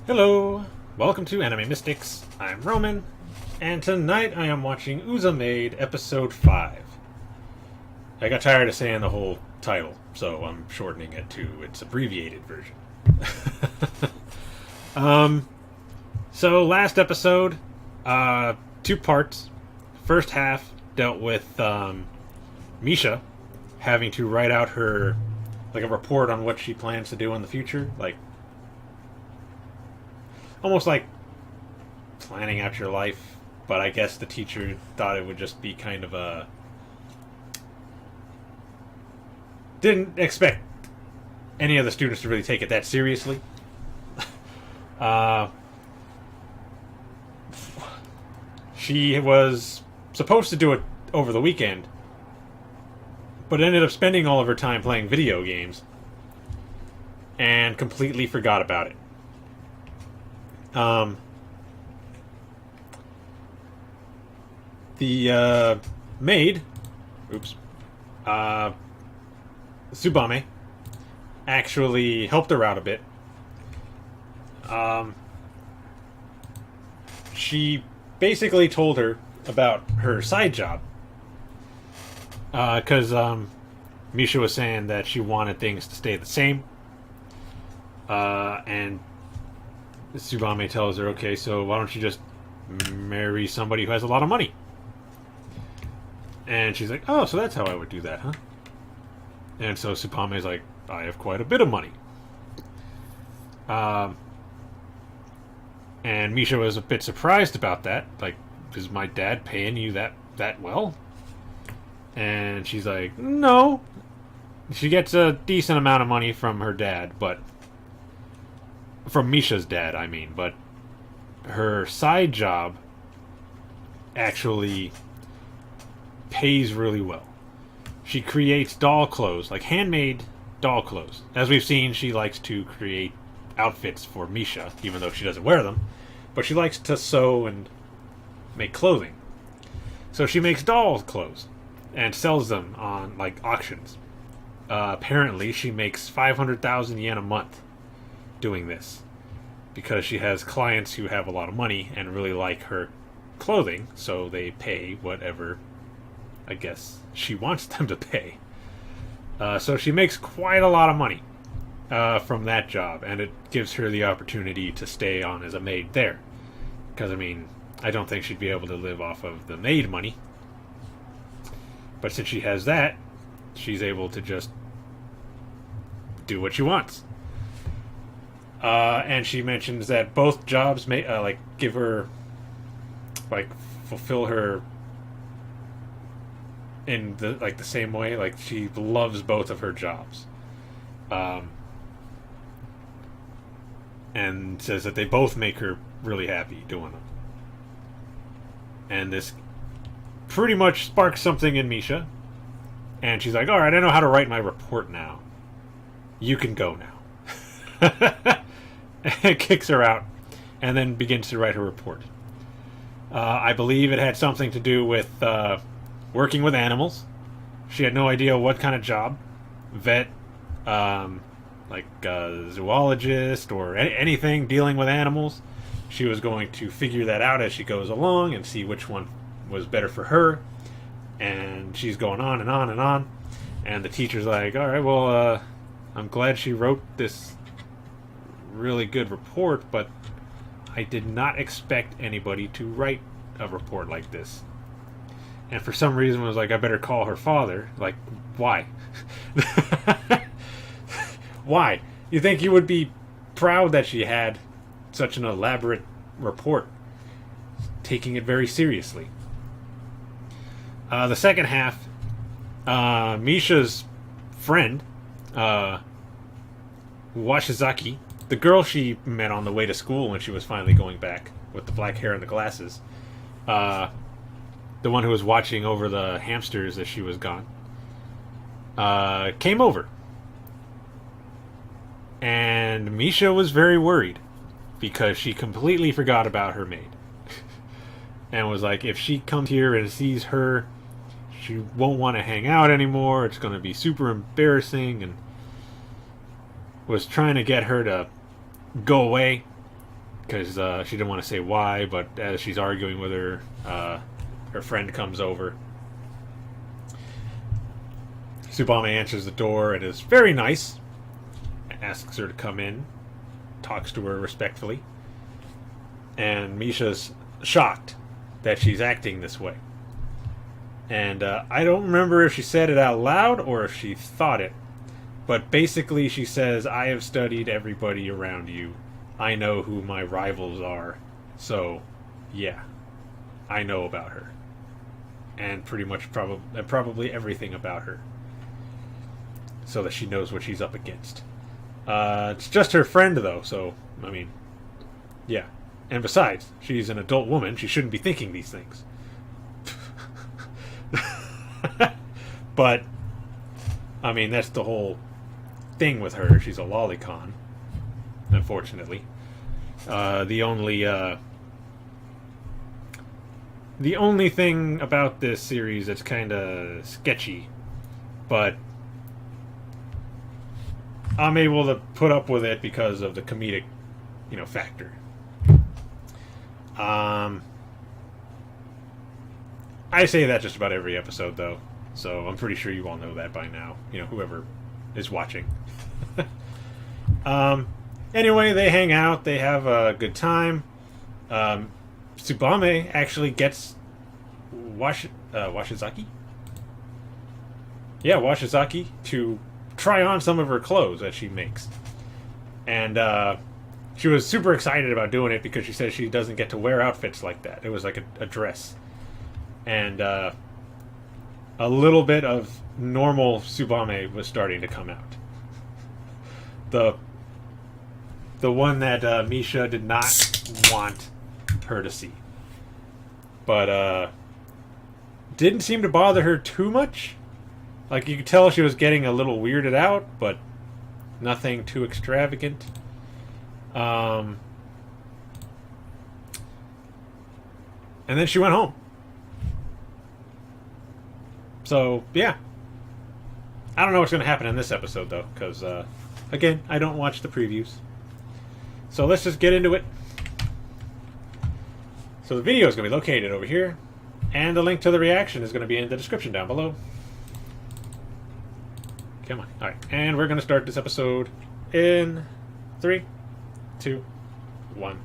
Hello, welcome to Anime Mystics. I'm Roman, and tonight I am watching Maid episode 5. I got tired of saying the whole title, so I'm shortening it to its abbreviated version. So last episode, 2 parts. First half dealt with Misha having to write out her, like, a report on what she plans to do in the future, like almost like planning out your life, but I guess the teacher thought it would just be kind of a... Didn't expect any of the students to really take it that seriously. uh, she was supposed to do it over the weekend, but ended up spending all of her time playing video games and completely forgot about it. The maid, Tsubame, actually helped her out a bit. She basically told her about her side job, because Misha was saying that she wanted things to stay the same, and Tsubame tells her, okay, so why don't you just marry somebody who has a lot of money? And she's like, oh, so that's how I would do that, huh? And so Tsubame's like, I have quite a bit of money. And Misha was a bit surprised about that. Like, is my dad paying you that well? And she's like, no. She gets a decent amount of money from her dad, but... From Misha's dad, I mean. But her side job actually pays really well. She creates doll clothes, like handmade doll clothes. As we've seen, she likes to create outfits for Misha, even though she doesn't wear them. But she likes to sew and make clothing. So she makes doll clothes and sells them on, like, auctions. Apparently, she makes 500,000 yen a month doing this, because she has clients who have a lot of money and really like her clothing, so they pay whatever, I guess, she wants them to pay. So she makes quite a lot of money from that job, and it gives her the opportunity to stay on as a maid there. Because, I mean, I don't think she'd be able to live off of the maid money. But since she has that, she's able to just do what she wants. And she mentions that both jobs may, give her, fulfill her in the same way. Like, she loves both of her jobs, and says that they both make her really happy doing them. And this pretty much sparks something in Misha, and she's like, all right, I know how to write my report now, you can go now. And kicks her out, and then begins to write her report. I believe it had something to do with working with animals. She had no idea what kind of job. Vet, zoologist, or anything dealing with animals. She was going to figure that out as she goes along and see which one was better for her. And she's going on and on and on. And the teacher's like, all right, well, I'm glad she wrote this really good report, but I did not expect anybody to write a report like this. And for some reason was like, I better call her father. Like, why? Why? You think you would be proud that she had such an elaborate report, taking it very seriously. The second half, Misha's friend, Washizaki, the girl she met on the way to school when she was finally going back with the black hair and the glasses, the one who was watching over the hamsters as she was gone, came over. And Misha was very worried because she completely forgot about her maid. And was like, if she comes here and sees her, she won't want to hang out anymore. It's going to be super embarrassing. And was trying to get her to go away. because she didn't want to say why, but as she's arguing with her, her friend comes over. Tsubame answers the door and is very nice, asks her to come in, talks to her respectfully, and Misha's shocked that she's acting this way. And I don't remember if she said it out loud or if she thought it, but basically she says, I have studied everybody around you. I know who my rivals are, so yeah, I know about her. And pretty much probably everything about her. So that she knows what she's up against. It's just her friend, though, so, I mean, yeah. And besides, she's an adult woman. She shouldn't be thinking these things. But, I mean, that's the whole thing with her. She's a lolicon, unfortunately. The only thing about this series that's kind of sketchy, but I'm able to put up with it because of the comedic, factor. I say that just about every episode, though, so I'm pretty sure you all know that by now. Whoever is watching. Anyway, they hang out. They have a good time. Tsubame actually gets Washizaki? Yeah, Washizaki to try on some of her clothes that she makes. And she was super excited about doing it because she says she doesn't get to wear outfits like that. It was like a dress. And a little bit of normal Tsubame was starting to come out. The one that Misha did not want her to see. But didn't seem to bother her too much. Like, you could tell she was getting a little weirded out, but nothing too extravagant. And then she went home. So, yeah. I don't know what's going to happen in this episode, though, because, again, I don't watch the previews. So let's just get into it. So the video is going to be located over here, and the link to the reaction is going to be in the description down below. Come on. Alright, and we're going to start this episode in 3, 2, 1.